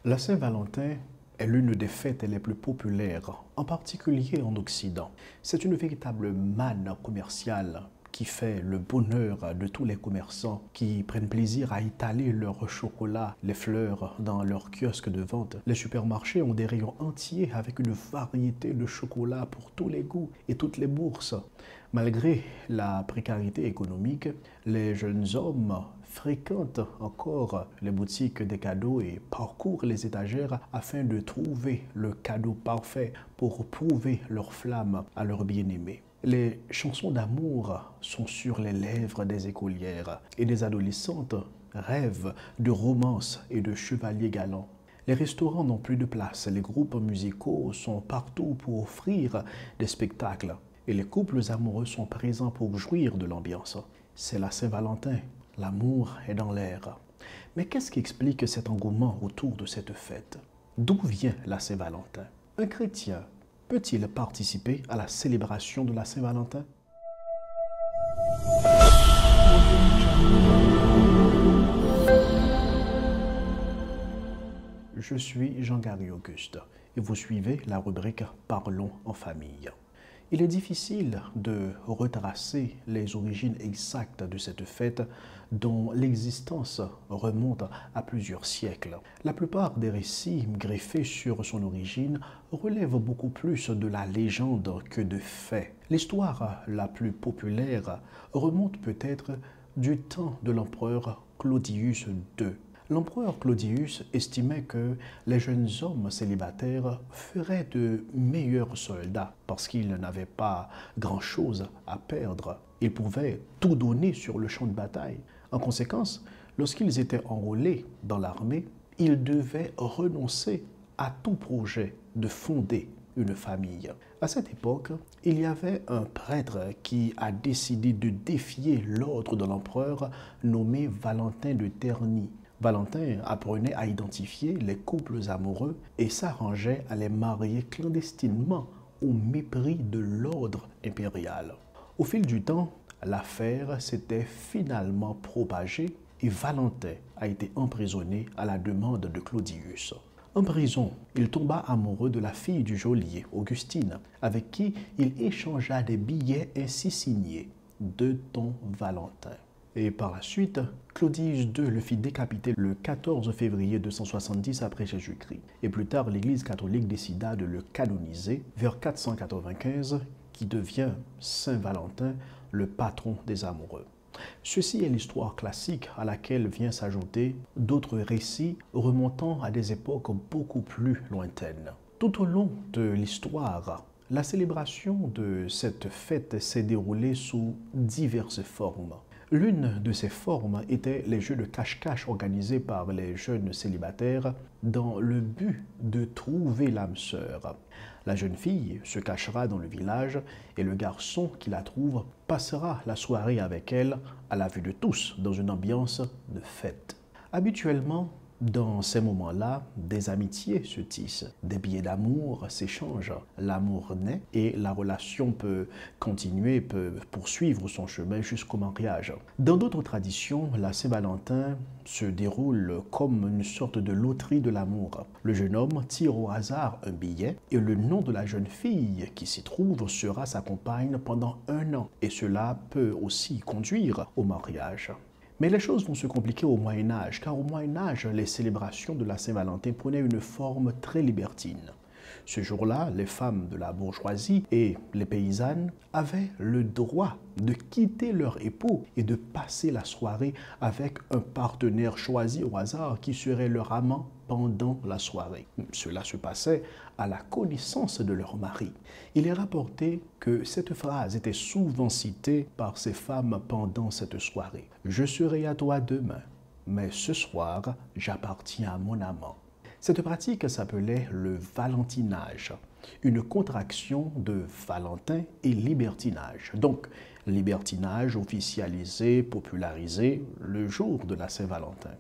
La Saint-Valentin est l'une des fêtes les plus populaires, en particulier en Occident. C'est une véritable manne commerciale qui fait le bonheur de tous les commerçants qui prennent plaisir à étaler leur chocolat, les fleurs dans leurs kiosques de vente. Les supermarchés ont des rayons entiers avec une variété de chocolats pour tous les goûts et toutes les bourses. Malgré la précarité économique, les jeunes hommes fréquentent encore les boutiques des cadeaux et parcourent les étagères afin de trouver le cadeau parfait pour prouver leur flamme à leur bien-aimé. Les chansons d'amour sont sur les lèvres des écolières et des adolescentes rêvent de romances et de chevaliers galants. Les restaurants n'ont plus de place, les groupes musicaux sont partout pour offrir des spectacles et les couples amoureux sont présents pour jouir de l'ambiance. C'est la Saint-Valentin, l'amour est dans l'air. Mais qu'est-ce qui explique cet engouement autour de cette fête? D'où vient la Saint-Valentin? Un chrétien peut-il participer à la célébration de la Saint-Valentin? Je suis Jean-Gary Auguste et vous suivez la rubrique Parlons en famille. Il est difficile de retracer les origines exactes de cette fête dont l'existence remonte à plusieurs siècles. La plupart des récits greffés sur son origine relèvent beaucoup plus de la légende que de faits. L'histoire la plus populaire remonte peut-être du temps de l'empereur Claudius II. L'empereur Claudius estimait que les jeunes hommes célibataires feraient de meilleurs soldats parce qu'ils n'avaient pas grand-chose à perdre. Ils pouvaient tout donner sur le champ de bataille. En conséquence, lorsqu'ils étaient enrôlés dans l'armée, ils devaient renoncer à tout projet de fonder une famille. À cette époque, il y avait un prêtre qui a décidé de défier l'ordre de l'empereur nommé Valentin de Terni. Valentin apprenait à identifier les couples amoureux et s'arrangeait à les marier clandestinement au mépris de l'ordre impérial. Au fil du temps, l'affaire s'était finalement propagée et Valentin a été emprisonné à la demande de Claudius. En prison, il tomba amoureux de la fille du geôlier, Augustine, avec qui il échangea des billets ainsi signés de ton Valentin. Et par la suite, Claudius II le fit décapiter le 14 février 270 après Jésus-Christ. Et plus tard, l'Église catholique décida de le canoniser vers 495, qui devient Saint Valentin, le patron des amoureux. Ceci est l'histoire classique à laquelle vient s'ajouter d'autres récits remontant à des époques beaucoup plus lointaines. Tout au long de l'histoire, la célébration de cette fête s'est déroulée sous diverses formes. L'une de ces formes était les jeux de cache-cache organisés par les jeunes célibataires dans le but de trouver l'âme sœur. La jeune fille se cachera dans le village et le garçon qui la trouve passera la soirée avec elle à la vue de tous dans une ambiance de fête. Habituellement, dans ces moments-là, des amitiés se tissent, des billets d'amour s'échangent, l'amour naît et la relation peut continuer, peut poursuivre son chemin jusqu'au mariage. Dans d'autres traditions, la Saint-Valentin se déroule comme une sorte de loterie de l'amour. Le jeune homme tire au hasard un billet et le nom de la jeune fille qui s'y trouve sera sa compagne pendant 1 an et cela peut aussi conduire au mariage. Mais les choses vont se compliquer au Moyen-Âge, car au Moyen-Âge, les célébrations de la Saint-Valentin prenaient une forme très libertine. Ce jour-là, les femmes de la bourgeoisie et les paysannes avaient le droit de quitter leur époux et de passer la soirée avec un partenaire choisi au hasard qui serait leur amant pendant la soirée. Cela se passait à la connaissance de leur mari. Il est rapporté que cette phrase était souvent citée par ces femmes pendant cette soirée. « Je serai à toi demain, mais ce soir, j'appartiens à mon amant. » Cette pratique s'appelait le valentinage, une contraction de Valentin et libertinage. Donc, libertinage officialisé, popularisé le jour de la Saint-Valentin.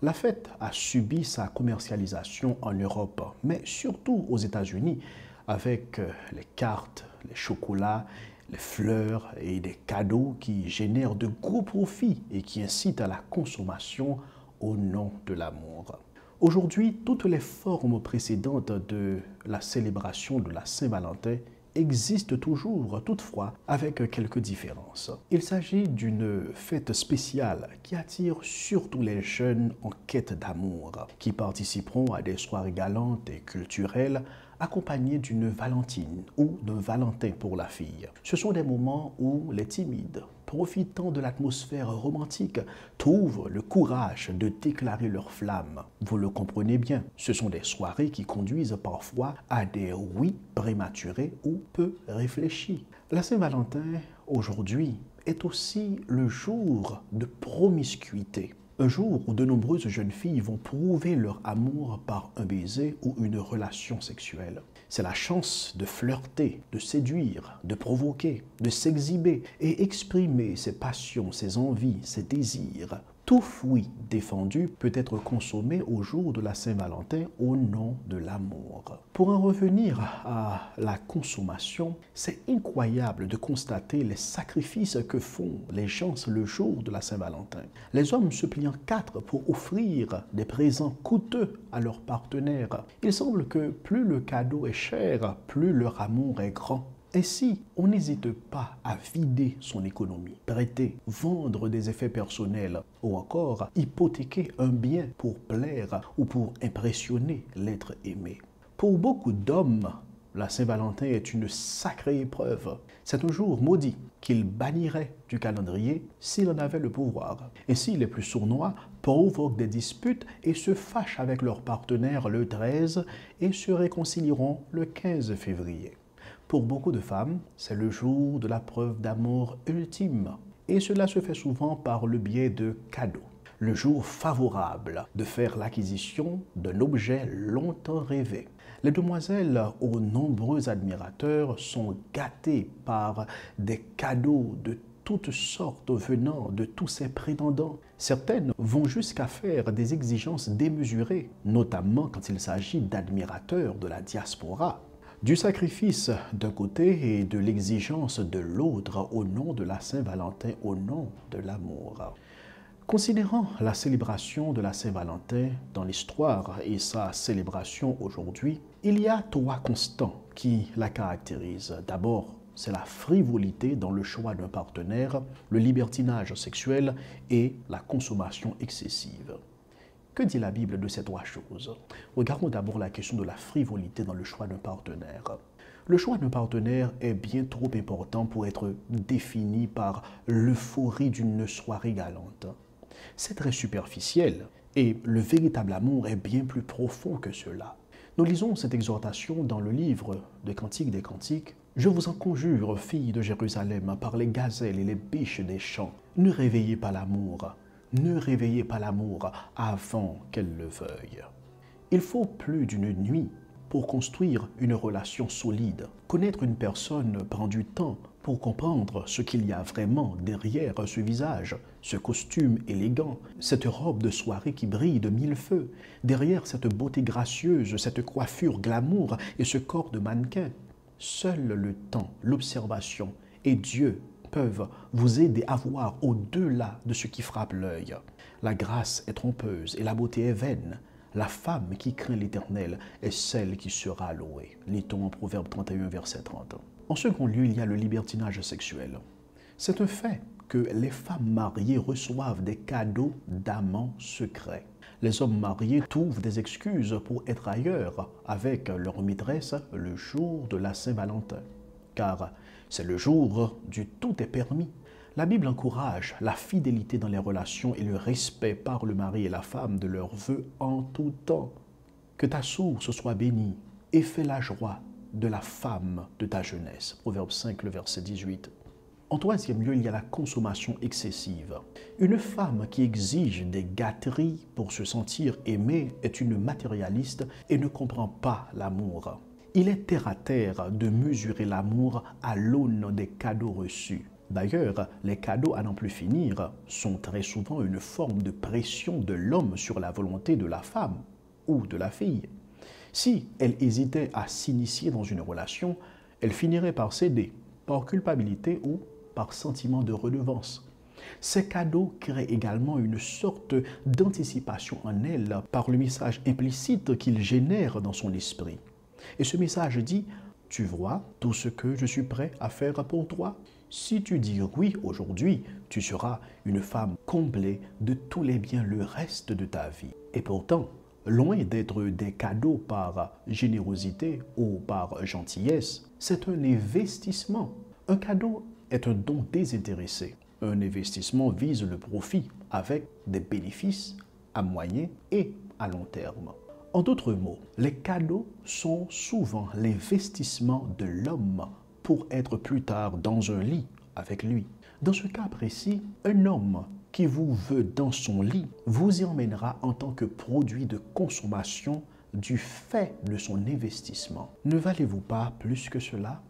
La fête a subi sa commercialisation en Europe, mais surtout aux États-Unis, avec les cartes, les chocolats, les fleurs et des cadeaux qui génèrent de gros profits et qui incitent à la consommation au nom de l'amour. Aujourd'hui, toutes les formes précédentes de la célébration de la Saint-Valentin existent toujours, toutefois, avec quelques différences. Il s'agit d'une fête spéciale qui attire surtout les jeunes en quête d'amour, qui participeront à des soirées galantes et culturelles accompagnées d'une Valentine ou d'un Valentin pour la fille. Ce sont des moments où les timides, profitant de l'atmosphère romantique, trouvent le courage de déclarer leur flamme. Vous le comprenez bien, ce sont des soirées qui conduisent parfois à des oui prématurés ou peu réfléchis. La Saint-Valentin, aujourd'hui, est aussi le jour de promiscuité. Un jour où de nombreuses jeunes filles vont prouver leur amour par un baiser ou une relation sexuelle. C'est la chance de flirter, de séduire, de provoquer, de s'exhiber et exprimer ses passions, ses envies, ses désirs. Tout fruit défendu peut être consommé au jour de la Saint-Valentin au nom de l'amour. Pour en revenir à la consommation, c'est incroyable de constater les sacrifices que font les gens le jour de la Saint-Valentin. Les hommes se plient en quatre pour offrir des présents coûteux à leurs partenaires. Il semble que plus le cadeau est cher, plus leur amour est grand. Ainsi, on n'hésite pas à vider son économie, prêter, vendre des effets personnels ou encore hypothéquer un bien pour plaire ou pour impressionner l'être aimé. Pour beaucoup d'hommes, la Saint-Valentin est une sacrée épreuve. C'est un jour maudit qu'ils banniraient du calendrier s'ils en avaient le pouvoir. Ainsi, les plus sournois provoquent des disputes et se fâchent avec leur partenaire le 13 et se réconcilieront le 15 février. Pour beaucoup de femmes, c'est le jour de la preuve d'amour ultime. Et cela se fait souvent par le biais de cadeaux. Le jour favorable de faire l'acquisition d'un objet longtemps rêvé. Les demoiselles aux nombreux admirateurs sont gâtées par des cadeaux de toutes sortes venant de tous ces prétendants. Certaines vont jusqu'à faire des exigences démesurées, notamment quand il s'agit d'admirateurs de la diaspora. Du sacrifice d'un côté et de l'exigence de l'autre au nom de la Saint-Valentin, au nom de l'amour. Considérant la célébration de la Saint-Valentin dans l'histoire et sa célébration aujourd'hui, il y a trois constants qui la caractérisent. D'abord, c'est la frivolité dans le choix d'un partenaire, le libertinage sexuel et la consommation excessive. Que dit la Bible de ces trois choses? Regardons d'abord la question de la frivolité dans le choix d'un partenaire. Le choix d'un partenaire est bien trop important pour être défini par l'euphorie d'une soirée galante. C'est très superficiel et le véritable amour est bien plus profond que cela. Nous lisons cette exhortation dans le livre des Cantiques des Cantiques. « Je vous en conjure, filles de Jérusalem, par les gazelles et les biches des champs, ne réveillez pas l'amour. Ne réveillez pas l'amour avant qu'elle le veuille. » Il faut plus d'une nuit pour construire une relation solide. Connaître une personne prend du temps pour comprendre ce qu'il y a vraiment derrière ce visage, ce costume élégant, cette robe de soirée qui brille de mille feux, derrière cette beauté gracieuse, cette coiffure glamour et ce corps de mannequin. Seul le temps, l'observation et Dieu peuvent vous aider à voir au-delà de ce qui frappe l'œil. La grâce est trompeuse et la beauté est vaine. La femme qui craint l'Éternel est celle qui sera louée. Lit-on en Proverbe 31, verset 30. En second lieu, il y a le libertinage sexuel. C'est un fait que les femmes mariées reçoivent des cadeaux d'amants secrets. Les hommes mariés trouvent des excuses pour être ailleurs avec leur maîtresse le jour de la Saint-Valentin. Car c'est le jour du tout est permis. La Bible encourage la fidélité dans les relations et le respect par le mari et la femme de leurs vœux en tout temps. Que ta source soit bénie et fais la joie de la femme de ta jeunesse. Proverbe 5, le verset 18. En troisième lieu, il y a la consommation excessive. Une femme qui exige des gâteries pour se sentir aimée est une matérialiste et ne comprend pas l'amour. Il est terre à terre de mesurer l'amour à l'aune des cadeaux reçus. D'ailleurs, les cadeaux à n'en plus finir sont très souvent une forme de pression de l'homme sur la volonté de la femme ou de la fille. Si elle hésitait à s'initier dans une relation, elle finirait par céder, par culpabilité ou par sentiment de redevance. Ces cadeaux créent également une sorte d'anticipation en elle par le message implicite qu'il génère dans son esprit. Et ce message dit: tu vois tout ce que je suis prêt à faire pour toi? Si tu dis oui aujourd'hui, tu seras une femme comblée de tous les biens le reste de ta vie. Et pourtant, loin d'être des cadeaux par générosité ou par gentillesse, c'est un investissement. Un cadeau est un don désintéressé. Un investissement vise le profit avec des bénéfices à moyen et à long terme. En d'autres mots, les cadeaux sont souvent l'investissement de l'homme pour être plus tard dans un lit avec lui. Dans ce cas précis, un homme qui vous veut dans son lit vous y emmènera en tant que produit de consommation du fait de son investissement. Ne valez-vous pas plus que cela?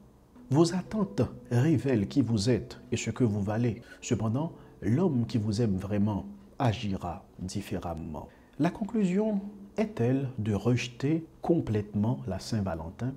Vos attentes révèlent qui vous êtes et ce que vous valez. Cependant, l'homme qui vous aime vraiment agira différemment. La conclusion est-elle de rejeter complètement la Saint-Valentin?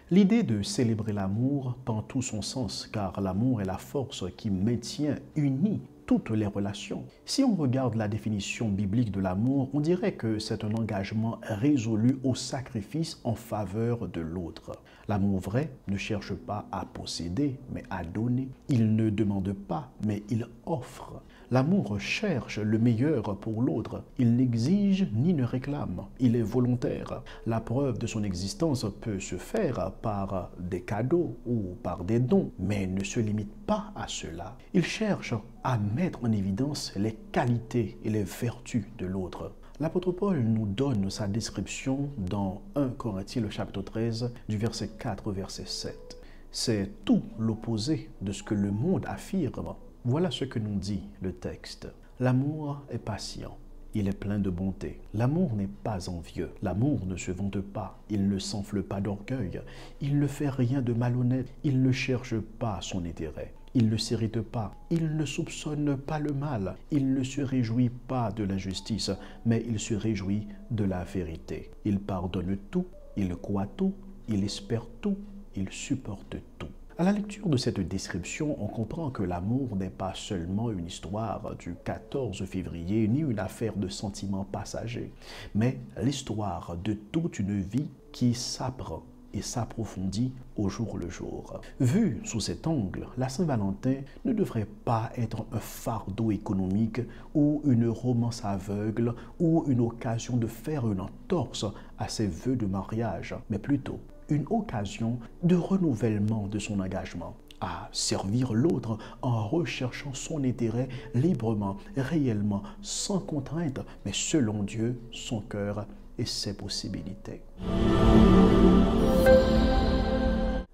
L'idée de célébrer l'amour prend tout son sens, car l'amour est la force qui maintient unies toutes les relations. Si on regarde la définition biblique de l'amour, on dirait que c'est un engagement résolu au sacrifice en faveur de l'autre. L'amour vrai ne cherche pas à posséder, mais à donner. Il ne demande pas, mais il offre. L'amour cherche le meilleur pour l'autre. Il n'exige ni ne réclame. Il est volontaire. La preuve de son existence peut se faire par des cadeaux ou par des dons, mais ne se limite pas à cela. Il cherche à mettre en évidence les qualités et les vertus de l'autre. L'apôtre Paul nous donne sa description dans 1 Corinthiens le chapitre 13 du verset 4 au verset 7. C'est tout l'opposé de ce que le monde affirme. Voilà ce que nous dit le texte. L'amour est patient, il est plein de bonté. L'amour n'est pas envieux, l'amour ne se vante pas, il ne s'enfle pas d'orgueil, il ne fait rien de malhonnête, il ne cherche pas son intérêt. Il ne s'irrite pas, il ne soupçonne pas le mal, il ne se réjouit pas de l'injustice, mais il se réjouit de la vérité. Il pardonne tout, il croit tout, il espère tout, il supporte tout. À la lecture de cette description, on comprend que l'amour n'est pas seulement une histoire du 14 février, ni une affaire de sentiments passagers, mais l'histoire de toute une vie qui s'apprend et s'approfondit au jour le jour. Vu sous cet angle, la Saint-Valentin ne devrait pas être un fardeau économique ou une romance aveugle ou une occasion de faire une entorse à ses vœux de mariage, mais plutôt une occasion de renouvellement de son engagement à servir l'autre en recherchant son intérêt librement, réellement, sans contrainte, mais selon Dieu, son cœur et ses possibilités.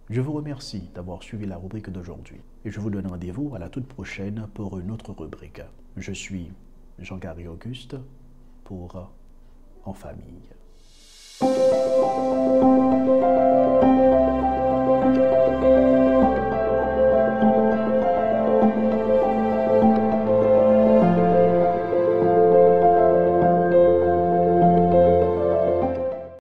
Je vous remercie d'avoir suivi la rubrique d'aujourd'hui et je vous donne rendez-vous à la toute prochaine pour une autre rubrique. Je suis Jean-Gary Auguste pour En Famille.